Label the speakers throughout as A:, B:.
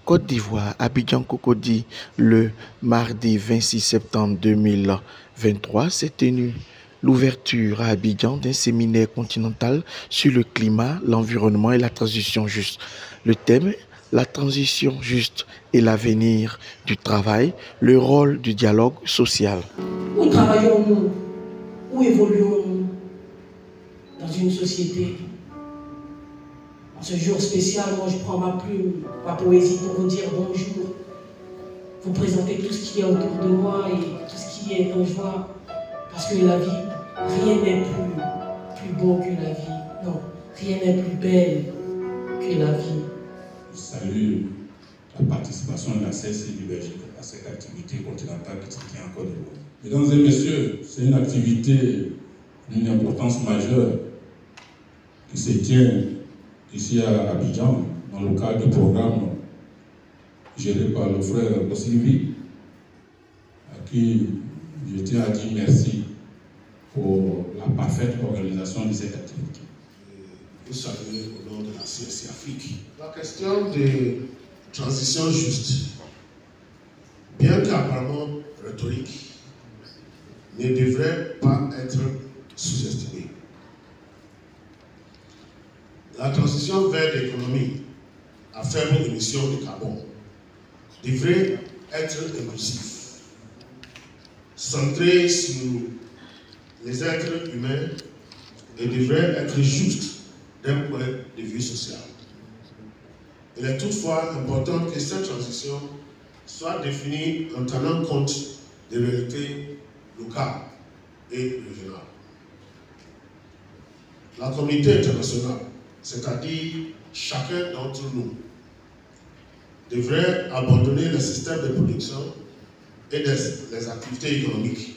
A: Côte d'Ivoire, Abidjan Cocody, le mardi 26 septembre 2023, s'est tenue l'ouverture à Abidjan d'un séminaire continental sur le climat, l'environnement et la transition juste. Le thème, la transition juste et l'avenir du travail, le rôle du dialogue social.
B: Où travaillons-nous? Où évoluons-nous dans une société? En ce jour spécial, moi je prends ma plume, ma poésie pour vous dire bonjour, vous présenter tout ce qui est autour de moi et tout ce qui est en joie, parce que la vie, rien n'est plus beau que la vie, non, rien n'est plus belle que la vie.
C: Je salue la participation de la CSC du Belgique à cette activité continentale qui se tient en Côte d'Ivoire. Mesdames et messieurs, c'est une activité d'une importance majeure qui se tient ici à Abidjan, dans le cadre du programme géré par le frère Bossilivi, à qui je tiens à dire merci pour la parfaite organisation de cette activité.
D: Vous saluez au nom de la CSC Afrique. La question de transition juste, bien qu'apparemment rhétorique, ne devrait pas être sous-estimée. La transition vers l'économie à faible émission de carbone devrait être inclusive, centrée sur les êtres humains et devrait être juste d'un point de vue social. Il est toutefois important que cette transition soit définie en tenant compte des réalités locales et régionales. La communauté internationale, c'est-à-dire chacun d'entre nous, devrait abandonner le système de production et les activités économiques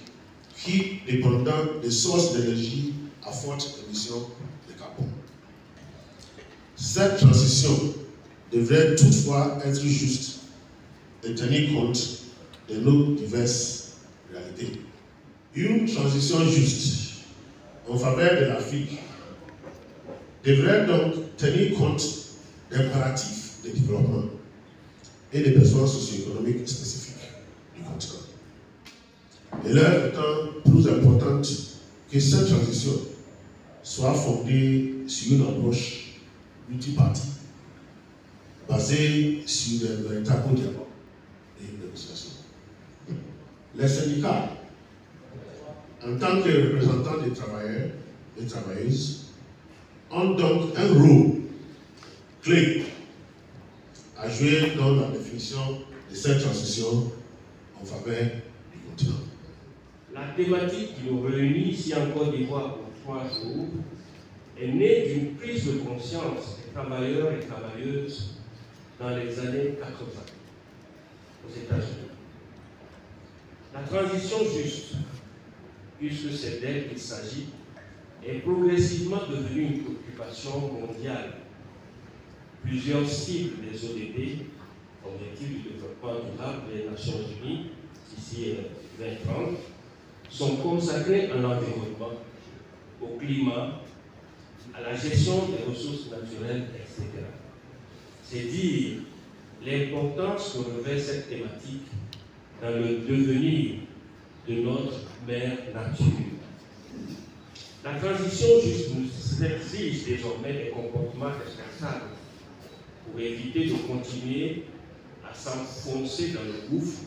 D: qui dépendent des sources d'énergie à forte émission de carbone. Cette transition devrait toutefois être juste et tenir compte de nos diverses réalités. Une transition juste en faveur de l'Afrique devrait donc tenir compte des impératifs de développement et des besoins socio-économiques spécifiques du continent. Et l'heure étant plus importante que cette transition soit fondée sur une approche multipartie, basée sur des véritables dialogues et négociations. Les syndicats, en tant que représentants des travailleurs et travailleuses, ont donc un rôle clé à jouer dans la définition de cette transition en faveur du continent.
E: La thématique qui nous réunit ici en Côte d'Ivoire pour 3 jours est née d'une prise de conscience des travailleurs et travailleuses dans les années 80 aux États-Unis. La transition juste, puisque c'est d'elle qu'il s'agit, est progressivement devenue une préoccupation mondiale. Plusieurs cibles des ODD, Objectifs du développement durable des Nations Unies, d'ici 2030, sont consacrées à l'environnement, au climat, à la gestion des ressources naturelles, etc. C'est dire l'importance que revêt cette thématique dans le devenir de notre mère nature. La transition juste nous exige désormais des comportements responsables pour éviter de continuer à s'enfoncer dans le gouffre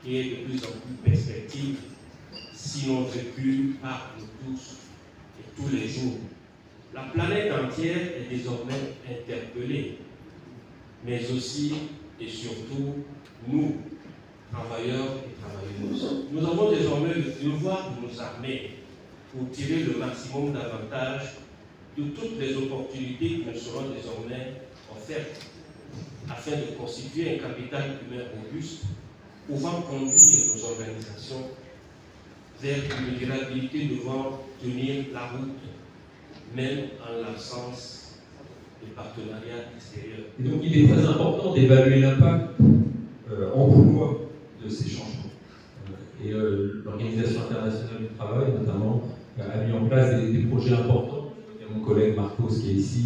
E: qui est de plus en plus perspective si l'on vécu par nous tous et tous les jours. La planète entière est désormais interpellée, mais aussi et surtout nous, travailleurs et travailleuses. Nous avons désormais le devoir de nous armer pour tirer le maximum d'avantages de toutes les opportunités qui nous seront désormais offertes afin de constituer un capital humain robuste pouvant conduire nos organisations vers une durabilité devant tenir la route, même en l'absence de partenariats extérieurs.
F: Et donc il est très important d'évaluer l'impact emploi de ces changements. Et l'Organisation internationale du travail, notamment, a mis en place des projets importants. Il y a mon collègue Marcos qui est ici.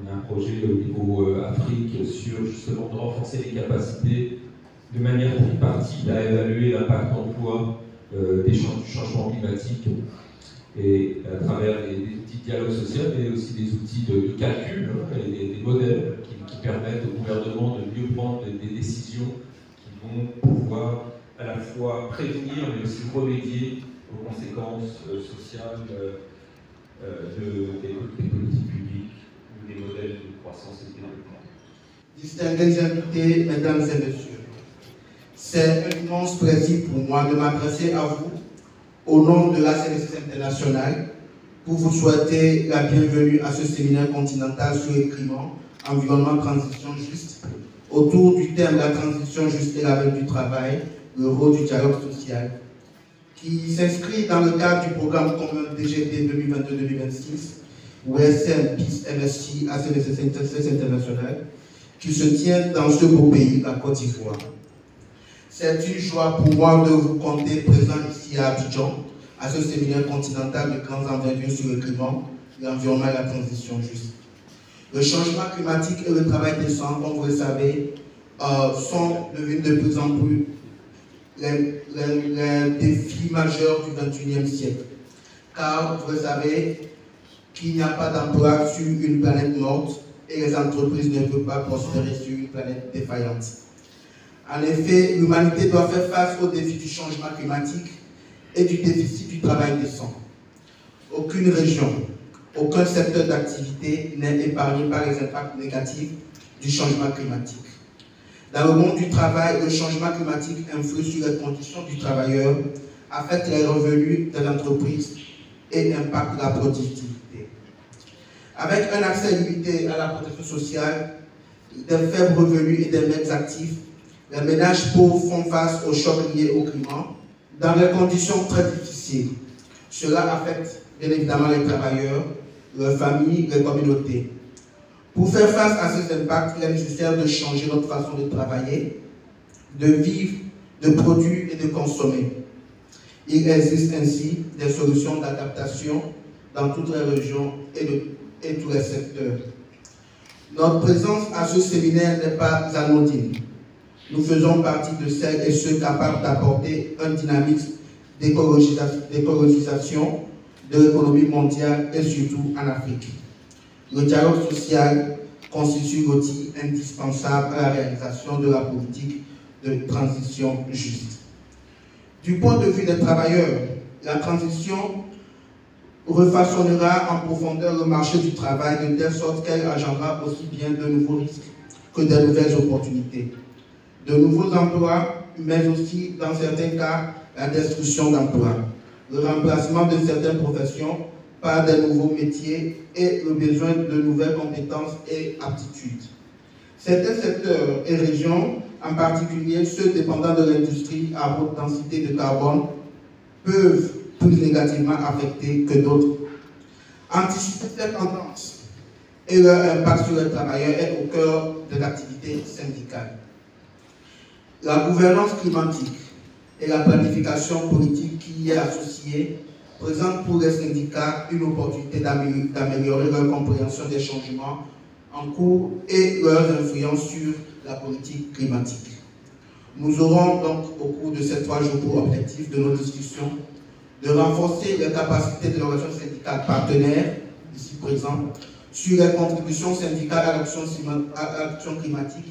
F: On a un projet au niveau Afrique sur justement de renforcer les capacités de manière tripartite à évaluer l'impact emploi du changement climatique et à travers des outils de dialogue social, mais aussi des outils de calcul et des modèles qui permettent au gouvernement de mieux prendre des décisions qui vont pouvoir à la fois prévenir mais aussi remédier aux conséquences sociales des politiques publiques ou des modèles de croissance et de développement.
G: Distingués invités, mesdames et messieurs, c'est un immense plaisir pour moi de m'adresser à vous au nom de la CNSS internationale pour vous souhaiter la bienvenue à ce séminaire continental sur le climat, environnement, transition juste, autour du thème de la transition juste et l'avenir du travail, le rôle du dialogue social, qui s'inscrit dans le cadre du programme commun DGT 2022-2026, OSM, PIS, MSI, ACNSS international, qui se tient dans ce beau pays, la Côte d'Ivoire. C'est une joie pour moi de vous compter présent ici à Abidjan, à ce séminaire continental de grandes envergures sur le climat, l'environnement et la transition juste. Le changement climatique et le travail décent, comme vous le savez, sont devenus de plus en plus les défis majeurs du XXIe siècle. Car vous le savez qu'il n'y a pas d'emploi sur une planète morte et les entreprises ne peuvent pas prospérer sur une planète défaillante. En effet, l'humanité doit faire face aux défis du changement climatique et du déficit du travail décent. Aucune région, aucun secteur d'activité n'est épargné par les impacts négatifs du changement climatique. Dans le monde du travail, le changement climatique influe sur les conditions du travailleur, affecte les revenus de l'entreprise et impacte la productivité. Avec un accès limité à la protection sociale, des faibles revenus et des maigres actifs, les ménages pauvres font face aux chocs liés au climat dans des conditions très difficiles. Cela affecte bien évidemment les travailleurs, leurs familles, les communautés. Pour faire face à ces impacts, il est nécessaire de changer notre façon de travailler, de vivre, de produire et de consommer. Il existe ainsi des solutions d'adaptation dans toutes les régions et tous les secteurs. Notre présence à ce séminaire n'est pas anodine. Nous faisons partie de celles et ceux capables d'apporter un dynamisme d'écologisation de l'économie mondiale et surtout en Afrique. Le dialogue social constitue l'outil indispensable à la réalisation de la politique de transition juste. Du point de vue des travailleurs, la transition refaçonnera en profondeur le marché du travail de telle sorte qu'elle engendrera aussi bien de nouveaux risques que de nouvelles opportunités. De nouveaux emplois, mais aussi, dans certains cas, la destruction d'emplois, le remplacement de certaines professions par des nouveaux métiers et le besoin de nouvelles compétences et aptitudes. Certains secteurs et régions, en particulier ceux dépendant de l'industrie à haute densité de carbone, peuvent plus négativement affecter que d'autres. Anticiper cette tendance et leur impact sur les travailleurs est au cœur de l'activité syndicale. La gouvernance climatique et la planification politique qui y est associée présentent pour les syndicats une opportunité d'améliorer leur compréhension des changements en cours et leur influence sur la politique climatique. Nous aurons donc au cours de ces 3 jours pour objectif de nos discussions de renforcer les capacités de l'organisation syndicale partenaire, ici présent, sur les contributions syndicales à l'action climatique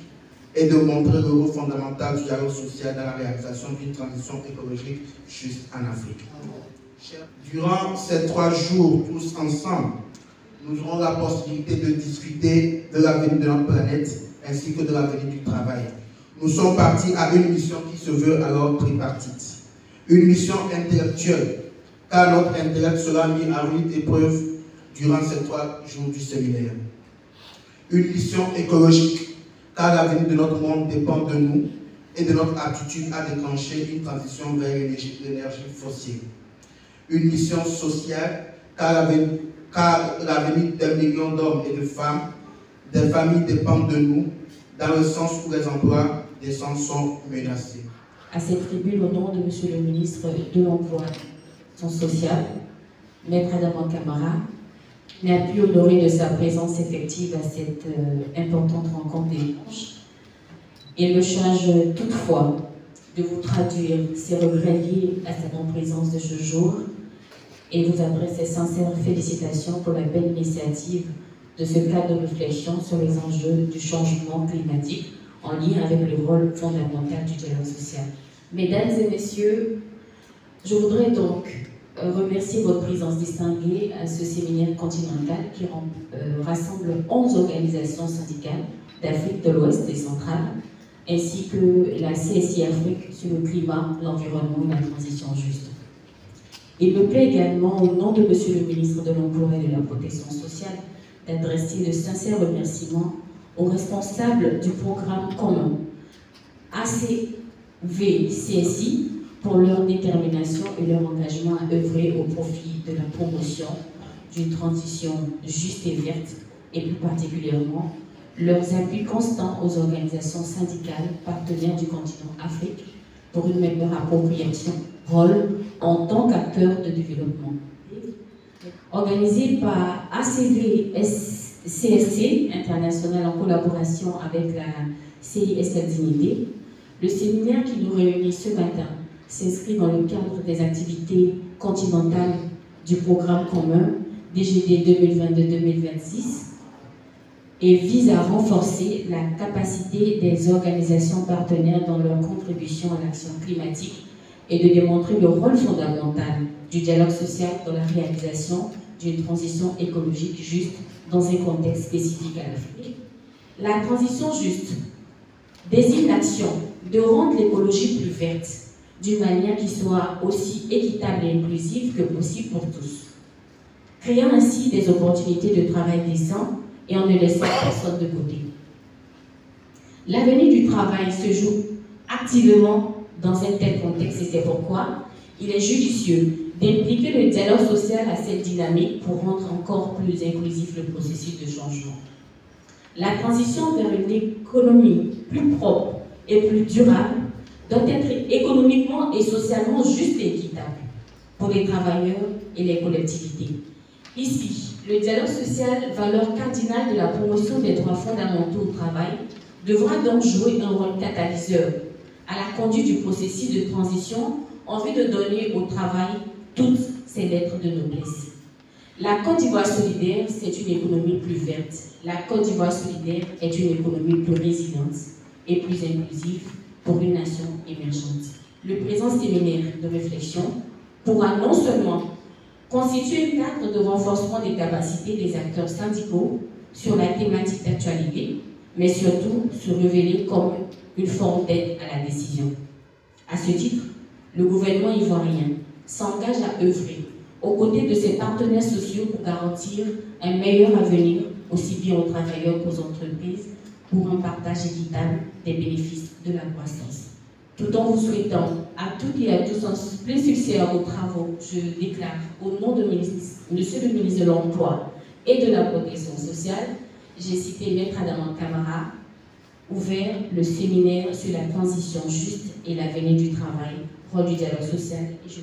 G: et de montrer le rôle fondamental du dialogue social dans la réalisation d'une transition écologique juste en Afrique. Durant ces 3 jours, tous ensemble, nous aurons la possibilité de discuter de l'avenir de notre planète ainsi que de l'avenir du travail. Nous sommes partis à une mission qui se veut alors tripartite. Une mission intellectuelle, car notre intellect sera mis à rude épreuve durant ces 3 jours du séminaire. Une mission écologique, car l'avenir de notre monde dépend de nous et de notre aptitude à déclencher une transition vers l'énergie fossile. Une mission sociale, car l'avenir des millions d'hommes et de femmes, des familles dépendent de nous, dans le sens où les emplois décents sont menacés.
H: À cette tribune, au nom de M. le ministre de l'Emploi, Action sociale, Maître Adama Camara, n'a pu honorer de sa présence effective à cette importante rencontre d'échange. Il me charge toutefois de vous traduire ses regrets liés à sa non-présence de ce jour et vous adresse ses sincères félicitations pour la belle initiative de ce cadre de réflexion sur les enjeux du changement climatique en lien avec le rôle fondamental du dialogue social. Mesdames et messieurs, je voudrais donc remercier votre présence distinguée à ce séminaire continental qui rassemble 11 organisations syndicales d'Afrique de l'Ouest et centrale, ainsi que la CSI Afrique sur le climat, l'environnement et la transition juste. Il me plaît également, au nom de Monsieur le ministre de l'Emploi et de la Protection sociale, d'adresser de sincères remerciements aux responsables du programme commun ACV-CSI pour leur détermination et leur engagement à œuvrer au profit de la promotion d'une transition juste et verte, et plus particulièrement leurs appuis constants aux organisations syndicales partenaires du continent Afrique pour une meilleure appropriation rôle en tant qu'acteur de développement. Organisé par ACV-CSC International en collaboration avec la CISL Dignité, le séminaire qui nous réunit ce matin s'inscrit dans le cadre des activités continentales du programme commun DGD 2022-2026 et vise à renforcer la capacité des organisations partenaires dans leur contribution à l'action climatique et de démontrer le rôle fondamental du dialogue social dans la réalisation d'une transition écologique juste dans un contexte spécifique à l'Afrique. La transition juste désigne l'action de rendre l'écologie plus verte d'une manière qui soit aussi équitable et inclusive que possible pour tous, créant ainsi des opportunités de travail décents et en ne laissant personne de côté. L'avenir du travail se joue activement dans un tel contexte et c'est pourquoi il est judicieux d'impliquer le dialogue social à cette dynamique pour rendre encore plus inclusif le processus de changement. La transition vers une économie plus propre et plus durable doit être économiquement et socialement juste et équitable pour les travailleurs et les collectivités. Ici, le dialogue social, valeur cardinale de la promotion des droits fondamentaux au travail, devra donc jouer un rôle catalyseur à la conduite du processus de transition en vue de donner au travail toutes ses lettres de noblesse. La Côte d'Ivoire solidaire, c'est une économie plus verte. La Côte d'Ivoire solidaire est une économie plus résiliente et plus inclusive pour une nation émergente. Le présent séminaire de réflexion pourra non seulement constituer un cadre de renforcement des capacités des acteurs syndicaux sur la thématique d'actualité, mais surtout se révéler comme une forme d'aide à la décision. À ce titre, le gouvernement ivoirien s'engage à œuvrer aux côtés de ses partenaires sociaux pour garantir un meilleur avenir aussi bien aux travailleurs qu'aux entreprises pour un partage équitable des bénéfices de la croissance. Tout en vous souhaitant à toutes et à tous un plein succès à vos travaux, je déclare au nom de Monsieur le ministre de l'Emploi et de la Protection sociale, j'ai cité Maître Adama Camara, ouvert le séminaire sur la transition juste et l'avenir du travail, rôle du dialogue social et je